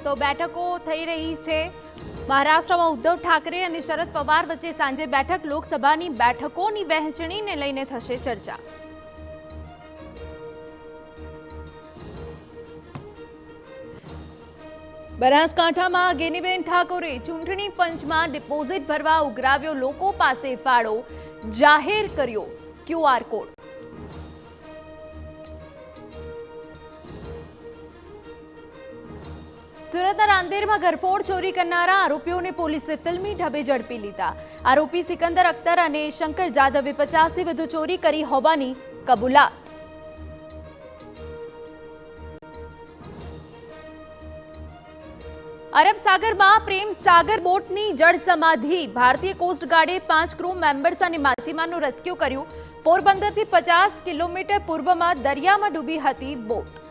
તો બેઠકો થઈ રહી છે। મહારાષ્ટ્રમાં ઉદ્ધવ ઠાકરે અને શરદ પવાર વચ્ચે સાંજે બેઠક, લોકસભાની બેઠકોની વહેંચણીને લઈને થશે ચર્ચા। બનાસકાંઠામાં ગેનીબેન ઠાકોરે ચૂંટણી પંચમાં ડિપોઝિટ ભરવા ઉઘરાવ્યો લોકો પાસે ફાળો, જાહેર કર્યો QR કોડ। સુરતના રાંદેરમાં ઘરફોડ ચોરી કરનારા આરોપીઓને પોલીસે ફિલ્મી ઢબે ઝડપી લીધા। આરોપી સિકંદર અખ્તર અને શંકર જાદવે 50થી વધુ ચોરી કરી હોવાની કબૂલાત। અરબ સાગરમાં પ્રેમ સાગર બોટની જળ સમાધિ, ભારતીય કોસ્ટગાર્ડે 5 ક્રૂ મેમ્બર્સ અને માછીમારનું રેસ્ક્યુ કર્યું। પોરબંદરથી 50 કિલોમીટર પૂર્વમાં દરિયામાં ડૂબી હતી બોટ।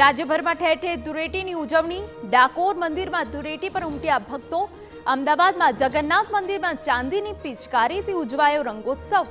રાજ્યભરમાં ઠેર ઠેર ધૂળેટીની ઉજવણી, ડાકોર મંદિરમાં ધૂળેટી પર ઉમટ્યા ભક્તો। અમદાવાદમાં જગન્નાથ મંદિરમાં ચાંદીની પિચકારીથી ઉજવાયો રંગોત્સવ।